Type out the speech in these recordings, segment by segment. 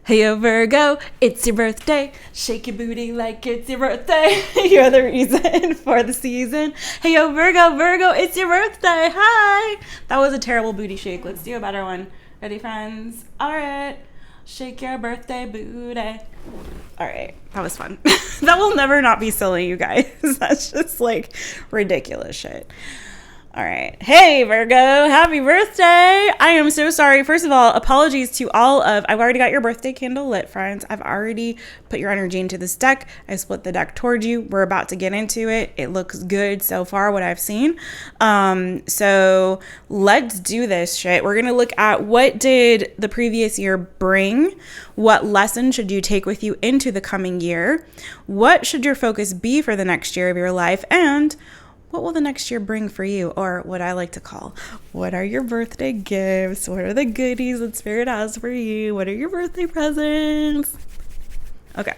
Hey, yo, Virgo, it's your birthday. Shake your booty like it's your birthday. You're the reason for the season. Hey, yo, Virgo, it's your birthday. Hi. That was a terrible booty shake. Let's do a better one. Ready, friends? All right. Shake your birthday booty. All right. That was fun. That will never not be silly, you guys. That's just like ridiculous shit. All right. Hey, Virgo, happy birthday. I am so sorry. First of all, apologies to I've already got your birthday candle lit, friends. I've already put your energy into this deck. I split the deck towards you. We're about to get into it. It looks good so far, what I've seen. So let's do this shit. We're going to look at what did the previous year bring? What lesson should you take with you into the coming year? What should your focus be for the next year of your life? And what will the next year bring for you? Or what I like to call, what are your birthday gifts? What are the goodies that Spirit has for you? What are your birthday presents? Okay.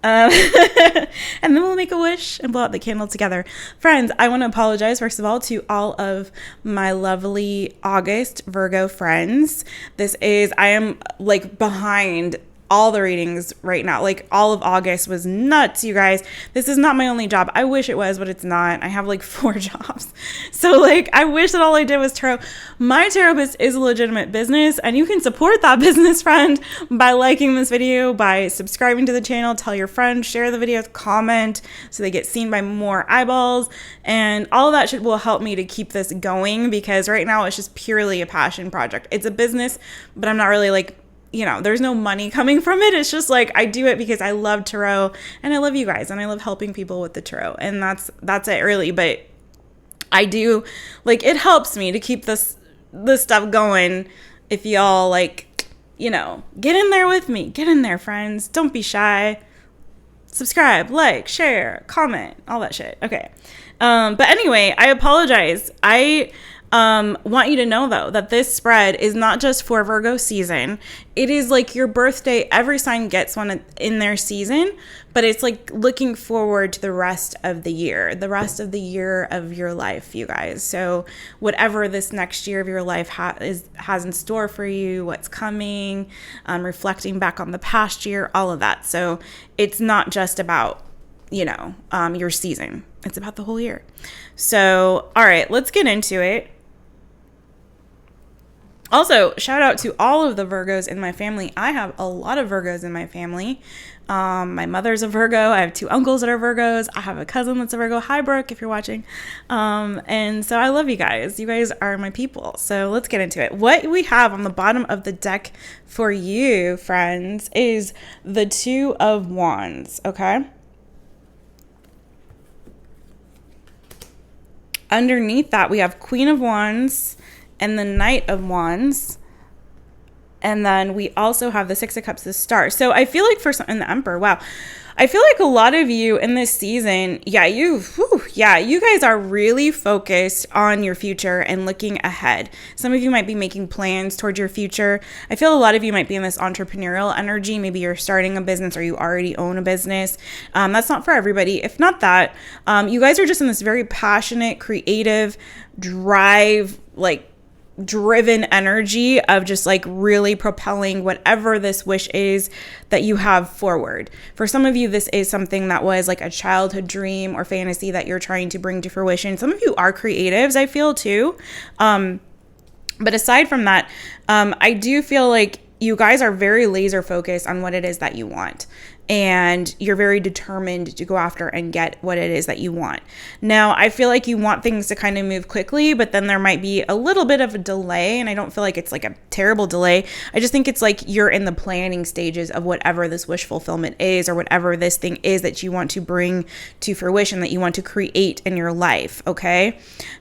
And then we'll make a wish and blow out the candle together. Friends, I want to apologize, first of all, to all of my lovely August Virgo friends. I am like behind all the readings right now. Like all of August was nuts, you guys. This is not my only job. I wish it was, but it's not. I have like 4 jobs. So like I wish that all I did was tarot. My Taropist is a legitimate business, and you can support that business, friend, by liking this video, by subscribing to the channel, tell your friends, share the videos, comment so they get seen by more eyeballs, and all of that shit will help me to keep this going, because right now it's just purely a passion project. It's a business, but I'm not really like, there's no money coming from it. It's just like I do it because I love tarot and I love you guys and I love helping people with the tarot, and that's it really. But I do like, it helps me to keep this stuff going. If y'all like, get in there with me, get in there, friends. Don't be shy. Subscribe, like, share, comment, all that shit. Okay. But anyway, I apologize. I want you to know though that this spread is not just for Virgo season. It is like your birthday. Every sign gets one in their season, but it's like looking forward to the rest of the year of your life, you guys. So whatever this next year of your life has in store for you, what's coming, reflecting back on the past year, all of that. So it's not just about, your season. It's about the whole year. So, all right, let's get into it. Also, shout out to all of the Virgos in my family. I have a lot of Virgos in my family. My mother's a Virgo. I have 2 uncles that are Virgos. I have a cousin that's a Virgo. Hi, Brooke, if you're watching. And so I love you guys. You guys are my people. So let's get into it. What we have on the bottom of the deck for you, friends, is the 2 of Wands, okay? Underneath that, we have Queen of Wands and the Knight of Wands. And then we also have the 6 of Cups, the Star. So I feel like and the Emperor, wow. I feel like a lot of you in this season, you guys are really focused on your future and looking ahead. Some of you might be making plans towards your future. I feel a lot of you might be in this entrepreneurial energy. Maybe you're starting a business or you already own a business. That's not for everybody. If not that, you guys are just in this very passionate, creative, driven energy of just like really propelling whatever this wish is that you have forward. For some of you, this is something that was like a childhood dream or fantasy that you're trying to bring to fruition. Some of you are creatives, I feel too. But aside from that, I do feel like you guys are very laser focused on what it is that you want. And you're very determined to go after and get what it is that you want. Now, I feel like you want things to kind of move quickly, but then there might be a little bit of a delay, and I don't feel like it's like a terrible delay. I just think it's like you're in the planning stages of whatever this wish fulfillment is, or whatever this thing is that you want to bring to fruition, that you want to create in your life, okay?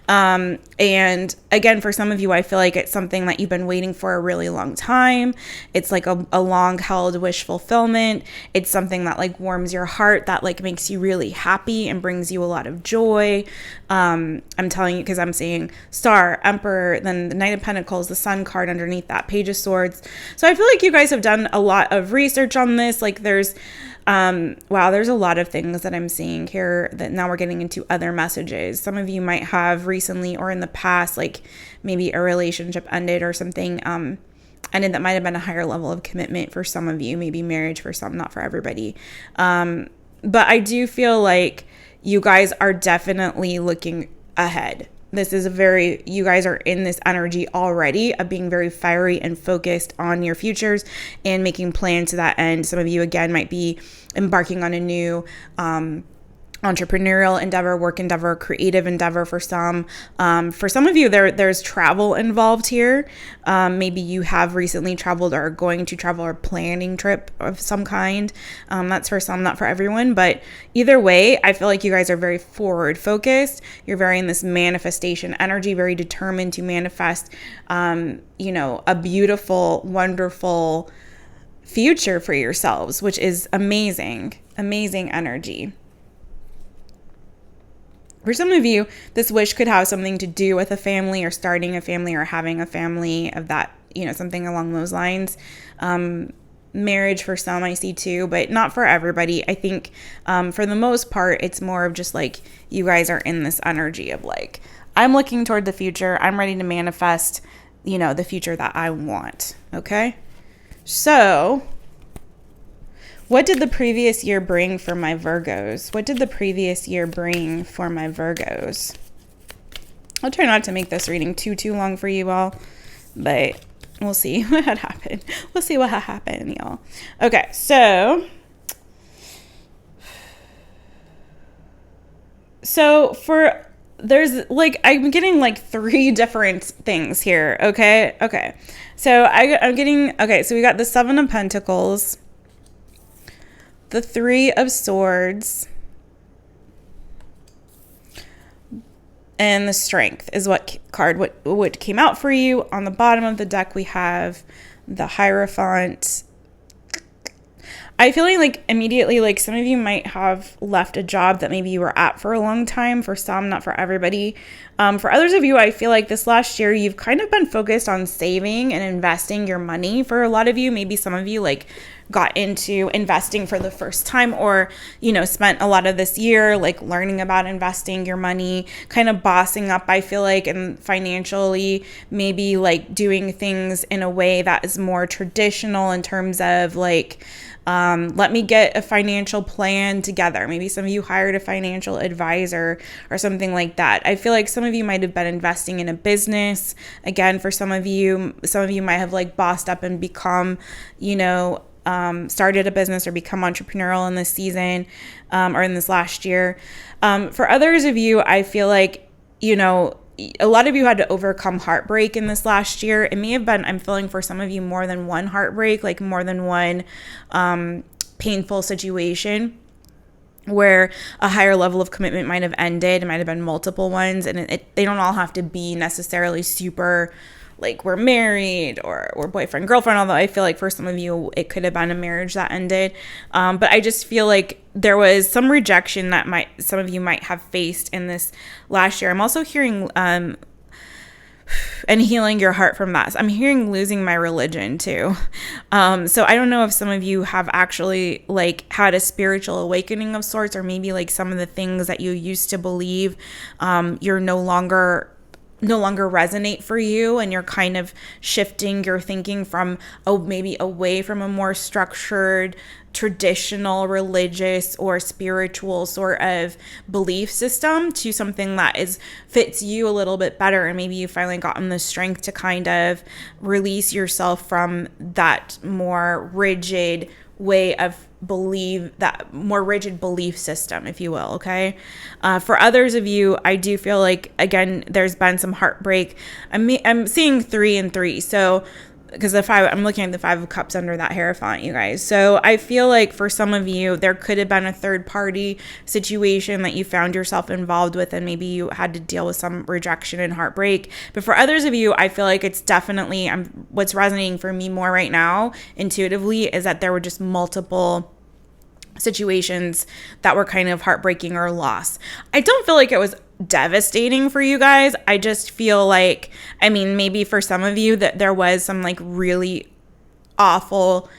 And again, for some of you, I feel like it's something that you've been waiting for a really long time. It's like a long-held wish fulfillment. It's something that like warms your heart, that like makes you really happy and brings you a lot of joy. I'm telling you, because I'm seeing Star, Emperor, then the Knight of Pentacles, the Sun card underneath that, Page of Swords. So I feel like you guys have done a lot of research on this. Like there's a lot of things that I'm seeing here that now we're getting into other messages. Some of you might have recently or in the past, like maybe a relationship ended or something. And that might have been a higher level of commitment for some of you, maybe marriage for some, not for everybody. But I do feel like you guys are definitely looking ahead. This is you guys are in this energy already of being very fiery and focused on your futures and making plans to that end. Some of you, again, might be embarking on a new entrepreneurial endeavor, work endeavor, creative endeavor for some. For some of you, there's travel involved here. Maybe you have recently traveled or are going to travel or planning trip of some kind. That's for some, not for everyone. But either way, I feel like you guys are very forward focused. You're very in this manifestation energy, very determined to manifest, a beautiful, wonderful future for yourselves, which is amazing, amazing energy. For some of you, this wish could have something to do with a family or starting a family or having a family of that, something along those lines. Marriage for some I see too, but not for everybody. I think for the most part, it's more of just like you guys are in this energy of like, I'm looking toward the future. I'm ready to manifest, the future that I want. Okay. So what did the previous year bring for my Virgos? What did the previous year bring for my Virgos? I'll try not to make this reading too long for you all, but we'll see what had happened. We'll see what happened, y'all. Okay, so I'm getting like 3 different things here. Okay. So so we got the 7 of Pentacles, the 3 of Swords, and the Strength is what came out for you. On the bottom of the deck, we have the Hierophant. I feel like immediately, like some of you might have left a job that maybe you were at for a long time. For some, not for everybody. For others of you, I feel like this last year, you've kind of been focused on saving and investing your money. For a lot of you, maybe some of you like got into investing for the first time, or, spent a lot of this year like learning about investing your money, kind of bossing up, I feel like, and financially, maybe like doing things in a way that is more traditional in terms of like, let me get a financial plan together. Maybe some of you hired a financial advisor or something like that. I feel like some of you might have been investing in a business. Again, for some of you might have like bossed up and become, started a business or become entrepreneurial in this season, or in this last year. For others of you, I feel like, a lot of you had to overcome heartbreak in this last year. It may have been, I'm feeling for some of you, more than one heartbreak, like more than one painful situation where a higher level of commitment might have ended. It might have been multiple ones, and they don't all have to be necessarily super like we're married or we're boyfriend, girlfriend, although I feel like for some of you, it could have been a marriage that ended. But I just feel like there was some rejection that some of you might have faced in this last year. I'm also hearing, and healing your heart from that. I'm hearing losing my religion too. So I don't know if some of you have actually like had a spiritual awakening of sorts, or maybe like some of the things that you used to believe, you're no longer resonate for you, and you're kind of shifting your thinking from maybe away from a more structured, traditional, religious or spiritual sort of belief system to something that fits you a little bit better. And maybe you finally gotten the strength to kind of release yourself from that more rigid way of that more rigid belief system, if you will. Okay. For others of you, I do feel like, again, there's been some heartbreak. I'm seeing 3 and 3. So, because I'm looking at the 5 of Cups under that Hierophant, you guys. So I feel like for some of you, there could have been a third party situation that you found yourself involved with, and maybe you had to deal with some rejection and heartbreak. But for others of you, I feel like it's definitely, what's resonating for me more right now intuitively is that there were just multiple situations that were kind of heartbreaking or loss. I don't feel like it was devastating for you guys. I just feel like, maybe for some of you that there was some like really awful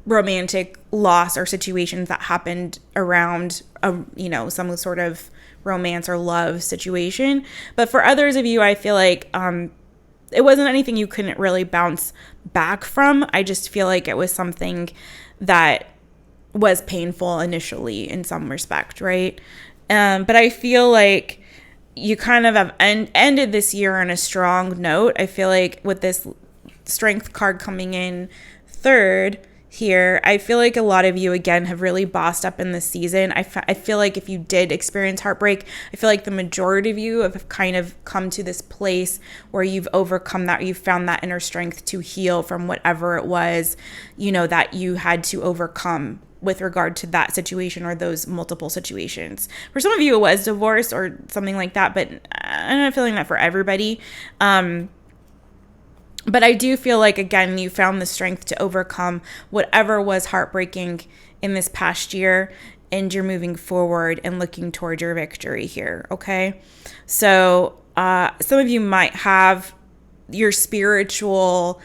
romantic loss or situations that happened around some sort of romance or love situation. But for others of you, I feel like it wasn't anything you couldn't really bounce back from. I just feel like it was something that was painful initially in some respect, right? But I feel like you kind of have ended this year on a strong note. I feel like with this strength card coming in third here, I feel like a lot of you, again, have really bossed up in this season. I feel like if you did experience heartbreak, I feel like the majority of you have kind of come to this place where you've overcome that. You've found that inner strength to heal from whatever it was, that you had to overcome with regard to that situation or those multiple situations. For some of you, it was divorce or something like that, but I'm not feeling that for everybody. But I do feel like, again, you found the strength to overcome whatever was heartbreaking in this past year, and you're moving forward and looking toward your victory here, okay? So some of you might have your spiritual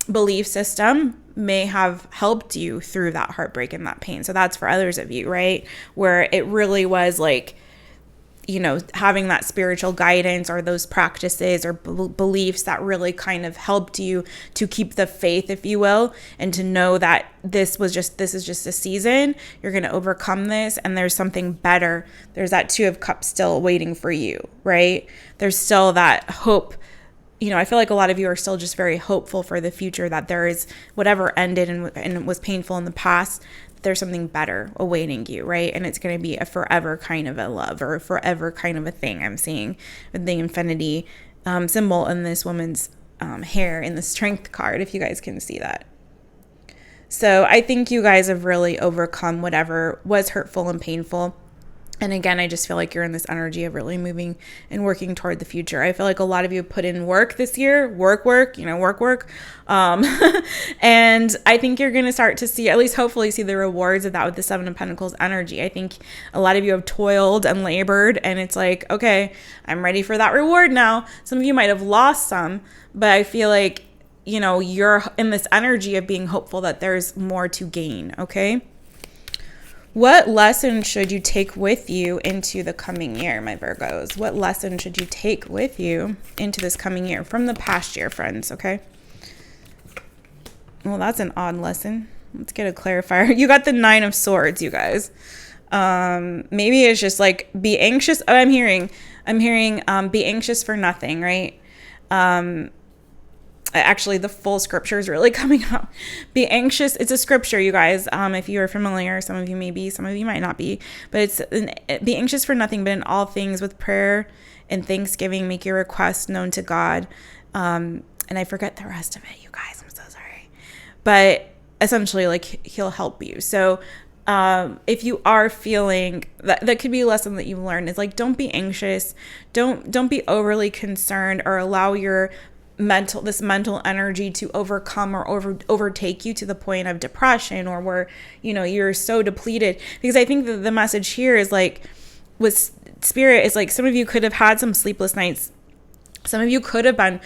belief system may have helped you through that heartbreak and that pain. So that's for others of you, right? Where it really was like, having that spiritual guidance or those practices or beliefs that really kind of helped you to keep the faith, if you will, and to know that this is just a season. You're going to overcome this, and there's something better. There's that Two of Cups still waiting for you, right? There's still that hope. I feel like a lot of you are still just very hopeful for the future, that there is whatever ended and was painful in the past, there's something better awaiting you, right? And it's going to be a forever kind of a love or a forever kind of a thing. I'm seeing with the infinity symbol in this woman's hair in the strength card, if you guys can see that. So I think you guys have really overcome whatever was hurtful and painful. And again, I just feel like you're in this energy of really moving and working toward the future. I feel like a lot of you put in work this year, work. And I think you're going to start to see, at least hopefully see the rewards of that with the Seven of Pentacles energy. I think a lot of you have toiled and labored, and it's like, okay, I'm ready for that reward now. Some of you might have lost some, but I feel like, you're in this energy of being hopeful that there's more to gain, okay? What lesson should you take with you into the coming year, my Virgos? What lesson should you take with you into this coming year from the past year, friends, okay? Well, that's an odd lesson. Let's get a clarifier. You got the Nine of Swords, you guys. Maybe it's just like be anxious. Oh, I'm hearing be anxious for nothing, right? Actually, the full scripture is really coming out. Be anxious. It's a scripture, you guys. If you are familiar, some of you may be, some of you might not be. But be anxious for nothing, but in all things with prayer and thanksgiving, make your requests known to God. And I forget the rest of it, you guys. I'm so sorry. But essentially, like, He'll help you. So if you are feeling that could be a lesson that you've learned, is like, don't be anxious. Don't be overly concerned or allow your mental energy to overcome or overtake you to the point of depression or where, you're so depleted. Because I think that the message here is like, with spirit, is like, some of you could have had some sleepless nights. Some of you could have been,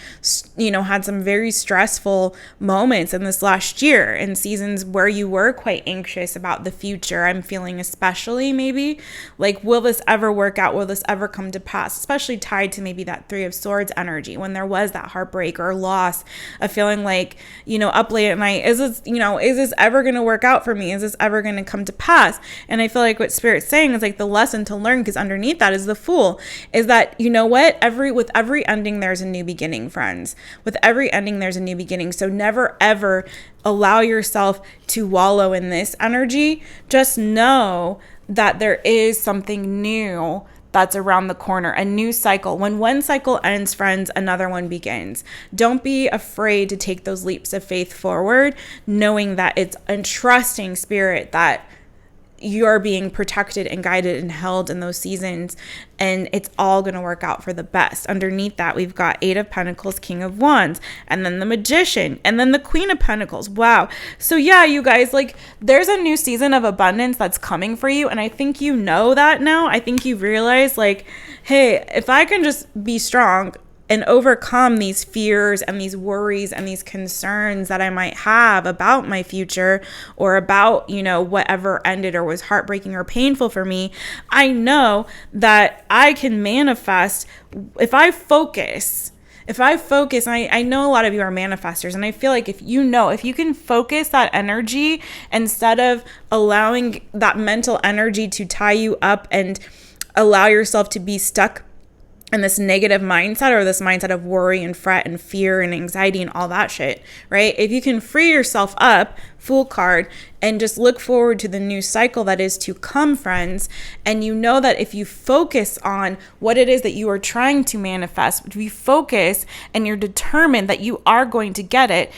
had some very stressful moments in this last year and seasons where you were quite anxious about the future. I'm feeling especially maybe like, will this ever work out? Will this ever come to pass? Especially tied to maybe that Three of Swords energy when there was that heartbreak or loss of feeling like, up late at night, is this ever going to work out for me? Is this ever going to come to pass? And I feel like what Spirit's saying is like the lesson to learn, because underneath that is the Fool, is that, with every ending, there's a new beginning, friends. With every ending, there's a new beginning. So never, ever allow yourself to wallow in this energy. Just know that there is something new that's around the corner, a new cycle. When one cycle ends, friends, another one begins. Don't be afraid to take those leaps of faith forward, knowing that it's a trusting Spirit that you're being protected and guided and held in those seasons, and it's all going to work out for the best. Underneath that, we've got Eight of Pentacles, King of Wands, and then the Magician, and then the Queen of Pentacles. Wow. So yeah, you guys, like, there's a new season of abundance that's coming for you, and I think you know that now. I think you've realized, like, hey, if I can just be strong and overcome these fears and these worries and these concerns that I might have about my future or about, whatever ended or was heartbreaking or painful for me, I know that I can manifest if I focus If I focus, and I know a lot of you are manifestors, and I feel like if you can focus that energy instead of allowing that mental energy to tie you up and allow yourself to be stuck in this negative mindset, or this mindset of worry and fret and fear and anxiety and all that shit, right? If you can free yourself up, Fool card, and just look forward to the new cycle that is to come, friends, and you know that if you focus on what it is that you are trying to manifest, if you focus and you're determined that you are going to get it,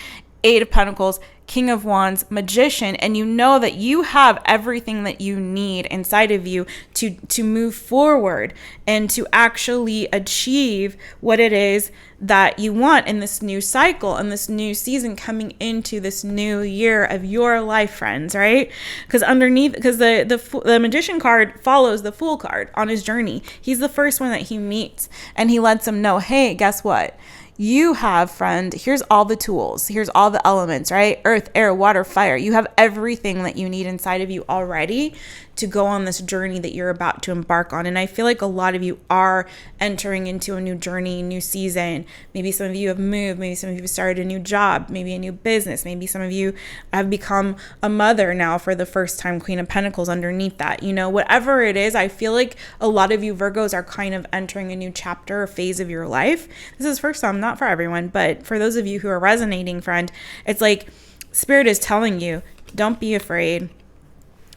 Eight of Pentacles, King of Wands, Magician, and you know that you have everything that you need inside of you to move forward and to actually achieve what it is that you want in this new cycle and this new season coming into this new year of your life, friends, right? Because the Magician card follows the Fool card on his journey. He's the first one that he meets, and he lets him know, hey, guess what? You have, friend, here's all the tools. Here's all the elements, right? Earth, air, water, fire. You have everything that you need inside of you already to go on this journey that you're about to embark on. And I feel like a lot of you are entering into a new journey, new season. Maybe some of you have moved. Maybe some of you have started a new job, maybe a new business. Maybe some of you have become a mother now for the first time, Queen of Pentacles underneath that. You know, whatever it is, I feel like a lot of you Virgos are kind of entering a new chapter or phase of your life. This is for some, not for everyone, but for those of you who are resonating, friend, it's like Spirit is telling you, don't be afraid.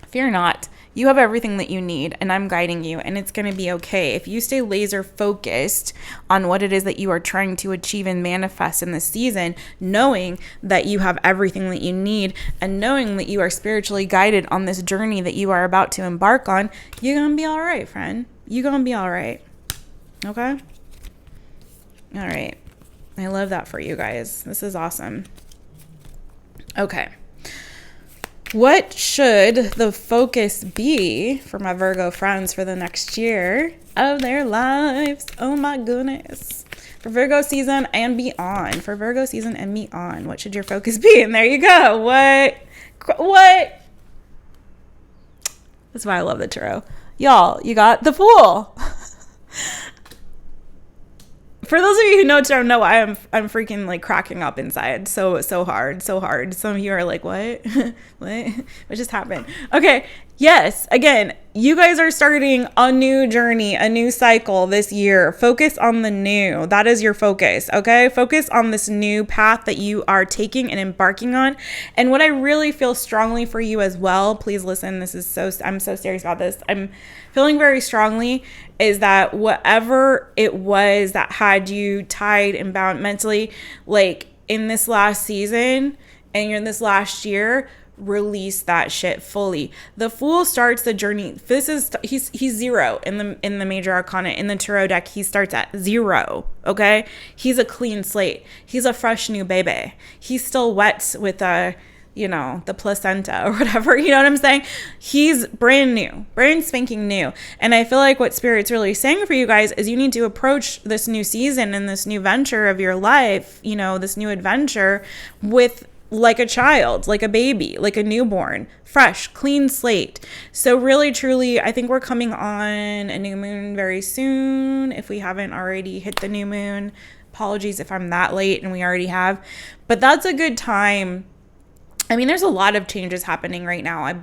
Fear not. You have everything that you need, and I'm guiding you, and it's going to be okay. If you stay laser focused on what it is that you are trying to achieve and manifest in this season, knowing that you have everything that you need and knowing that you are spiritually guided on this journey that you are about to embark on, you're going to be all right, friend. You're going to be all right. Okay? All right. I love that for you guys. This is awesome. Okay. What should the focus be for my Virgo friends for the next year of their lives? Oh my goodness. For Virgo season and beyond. For Virgo season and beyond. What should your focus be? And there you go. What? That's why I love the tarot. Y'all, you got the Fool. For those of you who know tarot, know why I'm freaking like cracking up inside so hard. Some of you are like, what? What just happened? Okay, yes, again, you guys are starting a new journey, a new cycle this year. Focus on the new. That is your focus, okay? Focus on this new path that you are taking and embarking on. And what I really feel strongly for you as well, please listen, I'm so serious about this. I'm feeling very strongly is that whatever it was that had you tied and bound mentally, like in this last season and you're in this last year, release that shit fully. The Fool starts the journey. He's 0 in the major arcana. In the tarot deck, he starts at 0. Okay, he's a clean slate. He's a fresh new baby. He's still wet with the placenta or whatever, you know what I'm saying? He's brand new, brand spanking new. And I feel like what Spirit's really saying for you guys is you need to approach this new season and this new venture of your life, this new adventure with like a child, like a baby, like a newborn, fresh, clean slate. So really, truly, I think we're coming on a new moon very soon. If we haven't already hit the new moon, apologies if I'm that late and we already have, but that's a good time. I mean, there's a lot of changes happening right now. I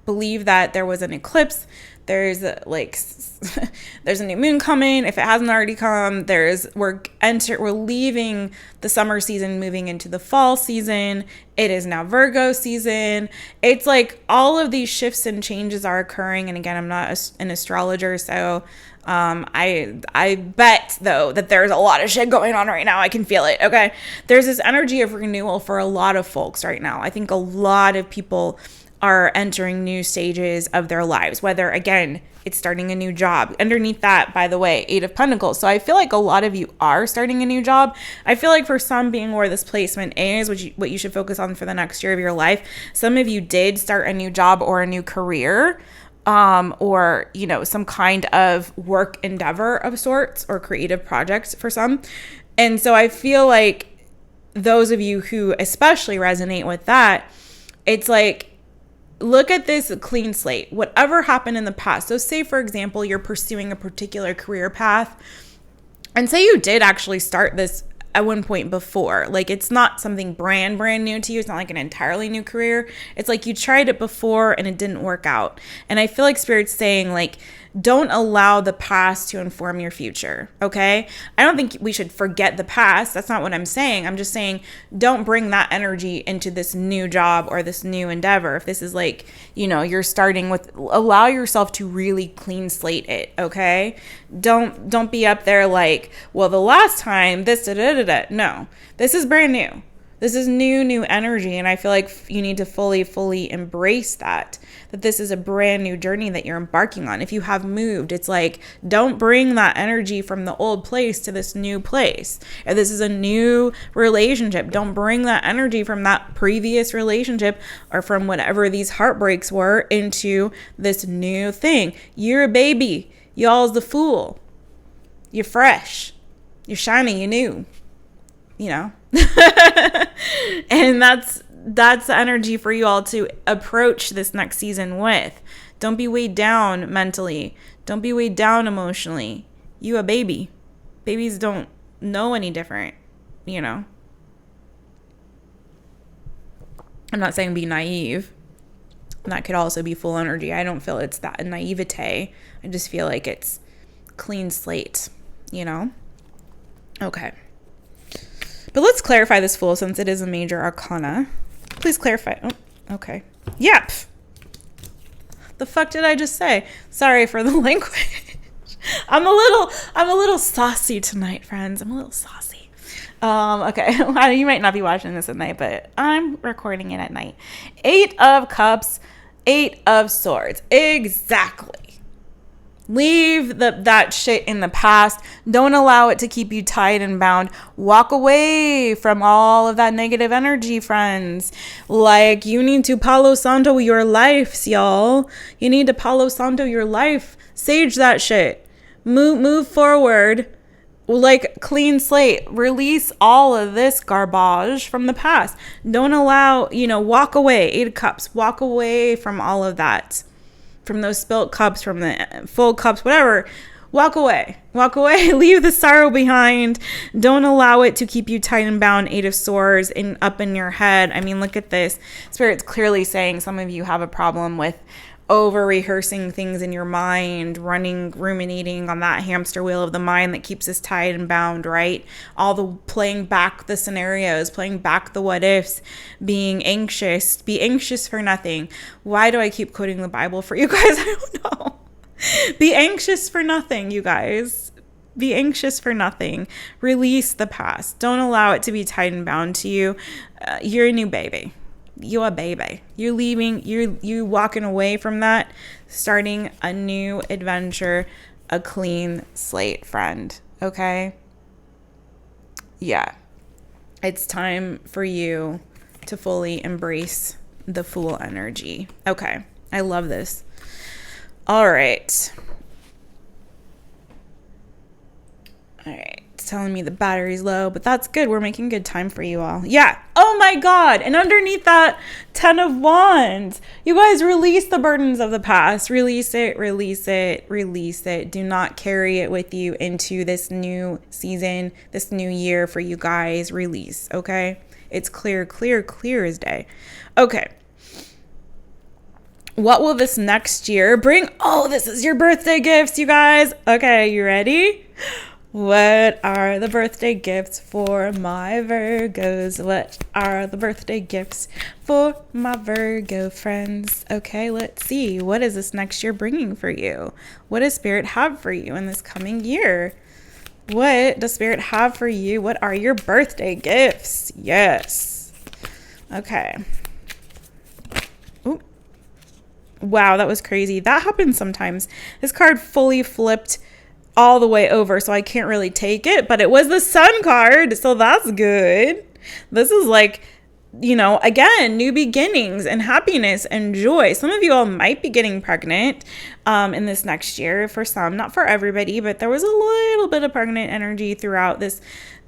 believe that there was an eclipse. There's there's a new moon coming. If it hasn't already come, we're leaving the summer season, moving into the fall season. It is now Virgo season. It's like all of these shifts and changes are occurring. And again, I'm not an astrologer, so I bet though that there's a lot of shit going on right now. I can feel it. Okay. There's this energy of renewal for a lot of folks right now. I think a lot of people are entering new stages of their lives, whether again, it's starting a new job. Underneath that, by the way, 8 of Pentacles. So I feel like a lot of you are starting a new job. I feel like for some being where this placement is, what you should focus on for the next year of your life. Some of you did start a new job or a new career. Or some kind of work endeavor of sorts or creative projects for some. And so I feel like those of you who especially resonate with that, it's like, look at this clean slate, whatever happened in the past. So say, for example, you're pursuing a particular career path, and say you did actually start this at one point before. Like, it's not something brand new to you. It's not like an entirely new career. It's like you tried it before and it didn't work out. And I feel like Spirit's saying, like, don't allow the past to inform your future, okay? I don't think we should forget the past. That's not what I'm saying. I'm just saying don't bring that energy into this new job or this new endeavor. If this is like, you know, you're starting with, allow yourself to really clean slate it, okay? Don't be up there like, well, the last time this, No, this is brand new. This is new energy. And I feel like you need to fully embrace that this is a brand new journey that you're embarking on. If you have moved, it's like, don't bring that energy from the old place to this new place. If this is a new relationship, don't bring that energy from that previous relationship or from whatever these heartbreaks were into this new thing. You're a baby. Y'all's the fool. You're fresh. You're shiny. You're new. You know? And that's the energy for you all to approach this next season with. Don't be weighed down mentally. Don't be weighed down emotionally. You a baby. Babies don't know any different, you know. I'm not saying be naive. That could also be full energy. I don't feel it's that naivete. I just feel like it's clean slate, you know. Okay. But let's clarify this Fool since it is a major arcana. Please clarify. Oh, okay. Yep. The fuck did I just say? Sorry for the language. I'm a little saucy tonight, friends. I'm a little saucy. Okay. You might not be watching this at night, but I'm recording it at night. 8 of Cups, 8 of Swords. Exactly. Leave that shit in the past. Don't allow it to keep you tied and bound. Walk away from all of that negative energy, friends. Like, you need to Palo Santo your lives, y'all. You need to Palo Santo your life. Sage that shit. Move forward. Like, clean slate. Release all of this garbage from the past. Don't allow, walk away. 8 of Cups. Walk away from all of that. From those spilt cups, from the full cups, whatever. Walk away. Leave the sorrow behind. Don't allow it to keep you tight and bound. 8 of Swords up in your head. I mean, look at this. Spirit's clearly saying some of you have a problem with over rehearsing things in your mind, ruminating on that hamster wheel of the mind that keeps us tied and bound, right? All the playing back the scenarios, playing back the what ifs, being anxious. Be anxious for nothing. Why do I keep quoting the Bible for you guys? I don't know. Be anxious for nothing, you guys. Be anxious for nothing. Release the past. Don't allow it to be tied and bound to you. You're a new baby. You're a baby. You're leaving. You're walking away from that, starting a new adventure, a clean slate, friend. Okay? Yeah. It's time for you to fully embrace the Fool energy. Okay. I love this. All right. It's telling me the battery's low, but that's good. We're making good time for you all. Yeah. Oh my God. And underneath that 10 of Wands, you guys release the burdens of the past. Release it. Do not carry it with you into this new season, this new year for you guys. Release. Okay. It's clear as day. Okay. What will this next year bring? Oh, this is your birthday gifts, you guys. Okay. You ready? What are the birthday gifts for my Virgos? What are the birthday gifts for my Virgo friends? Okay, let's see. What is this next year bringing for you? What does Spirit have for you in this coming year? What does Spirit have for you? What are your birthday gifts? Yes. Okay. Ooh. Wow, that was crazy. That happens sometimes. This card fully flipped all the way over, so I can't really take it, but it was the Sun card, so that's good. This is like, again, new beginnings and happiness and joy. Some of you all might be getting pregnant in this next year. For some, not for everybody, but there was a little bit of pregnant energy throughout this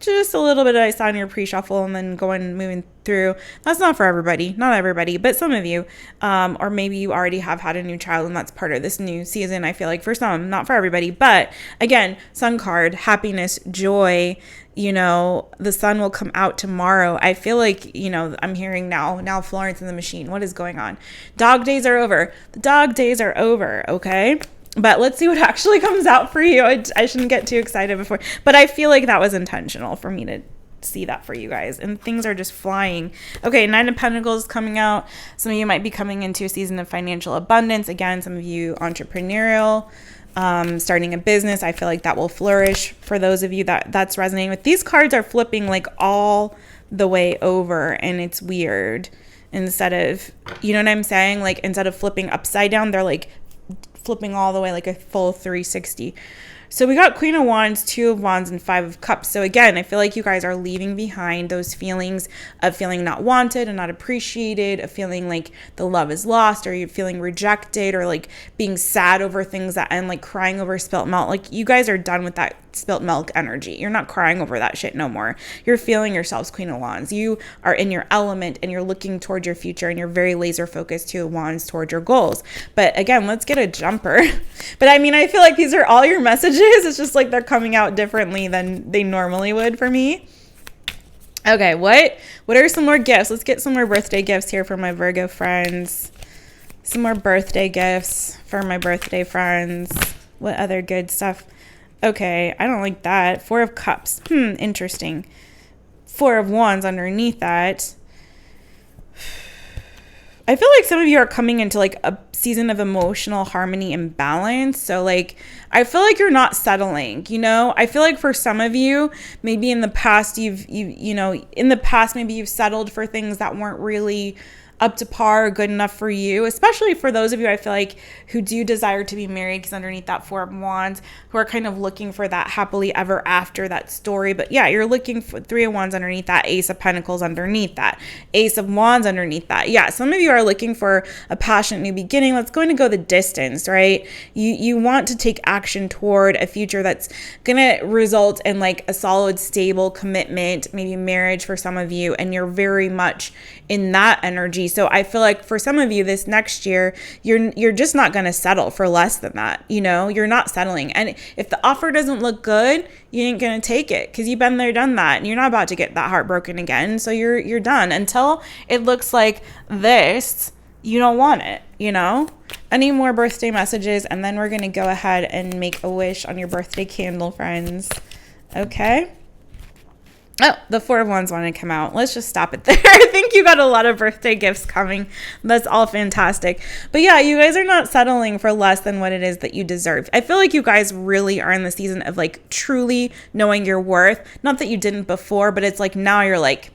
just a little bit I saw in your pre-shuffle and then moving through. That's not for everybody, not everybody, but some of you, or maybe you already have had a new child and that's part of this new season. I feel like for some, not for everybody, but again, sun card, happiness, joy, you know, the sun will come out tomorrow. I feel like, you know, I'm hearing now Florence and the Machine. What is going on? Dog days are over. The dog days are over. Okay. But let's see what actually comes out for you. I shouldn't get too excited before, but I feel like that was intentional for me to see that for you guys, and things are just flying. Okay, 9 of Pentacles coming out. Some of you might be coming into a season of financial abundance. Again, some of you entrepreneurial, starting a business. I feel like that will flourish for those of you that's resonating with. These cards are flipping like all the way over, and it's weird. Instead of, you know what I'm saying? Like instead of flipping upside down, they're like flipping all the way like a full 360. So we got Queen of Wands, 2 of Wands, and 5 of Cups. So again, I feel like you guys are leaving behind those feelings of feeling not wanted and not appreciated, of feeling like the love is lost, or you're feeling rejected, or like being sad over things that end, like crying over spilt milk. Like you guys are done with that spilt milk energy. You're not crying over that shit no more. You're feeling yourselves Queen of Wands. You are in your element and you're looking towards your future, and you're very laser focused, 2 of Wands, towards your goals. But again, let's get a jumper. But I mean, I feel like these are all your messages. It's just like they're coming out differently than they normally would for me. Okay, what are some more gifts? Let's get some more birthday gifts here for my Virgo friends. Some more birthday gifts for my birthday friends. What other good stuff? Okay, I don't like that. 4 of Cups. Interesting. 4 of Wands underneath that. I feel like some of you are coming into like a season of emotional harmony and balance. So like, I feel like you're not settling, you know? I feel like for some of you, maybe in the past, maybe you've settled for things that weren't really up to par or good enough for you, especially for those of you I feel like who do desire to be married, because underneath that 4 of Wands, who are kind of looking for that happily ever after, that story. But yeah, you're looking for 3 of Wands underneath that, Ace of Pentacles underneath that, Ace of Wands underneath that. Yeah, some of you are looking for a passionate new beginning. That's going to go the distance, right? You want to take action toward a future that's going to result in like a solid, stable commitment, maybe marriage for some of you, and you're very much in that energy. So I feel like for some of you this next year, you're just not going to settle for less than that. You know, you're not settling. And if the offer doesn't look good, you ain't going to take it, because you've been there, done that, and you're not about to get that heartbroken again. So you're done until it looks like this. You don't want it, you know? Any more birthday messages, and then we're going to go ahead and make a wish on your birthday candle, friends. Okay. Oh, the 4 of Wands wanted to come out. Let's just stop it there. I think you got a lot of birthday gifts coming. That's all fantastic. But yeah, you guys are not settling for less than what it is that you deserve. I feel like you guys really are in the season of like truly knowing your worth. Not that you didn't before, but it's like now you're like,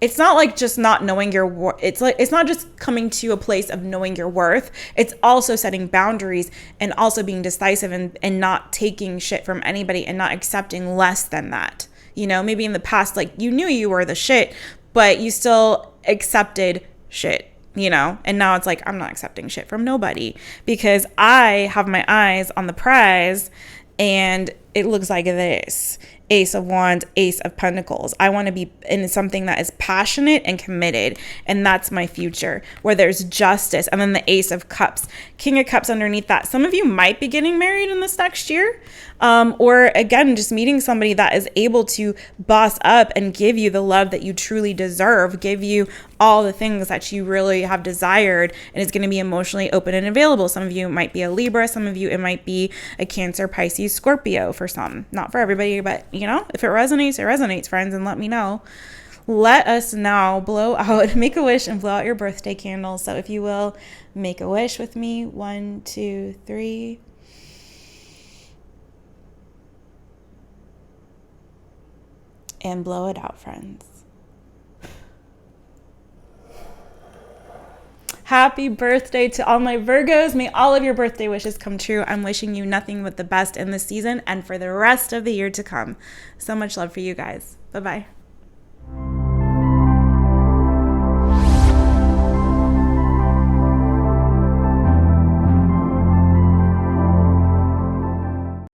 it's not like just not knowing your worth. It's like, it's not just coming to a place of knowing your worth. It's also setting boundaries and also being decisive and not taking shit from anybody and not accepting less than that. You know, maybe in the past, like you knew you were the shit, but you still accepted shit, you know, and now it's like, I'm not accepting shit from nobody because I have my eyes on the prize and it looks like this. Ace of Wands, Ace of Pentacles. I want to be in something that is passionate and committed, and that's my future, where there's justice. And then the Ace of Cups, King of Cups underneath that. Some of you might be getting married in this next year, or again, just meeting somebody that is able to boss up and give you the love that you truly deserve, give you all the things that you really have desired, and is going to be emotionally open and available. Some of you might be a Libra, some of you it might be a Cancer, Pisces, Scorpio for some. Not for everybody, but you know, if it resonates, friends, and let me know. Let us now blow out, make a wish and blow out your birthday candles. So if you will, make a wish with me. 1, 2, 3. And blow it out, friends. Happy birthday to all my Virgos. May all of your birthday wishes come true. I'm wishing you nothing but the best in this season and for the rest of the year to come. So much love for you guys. Bye-bye.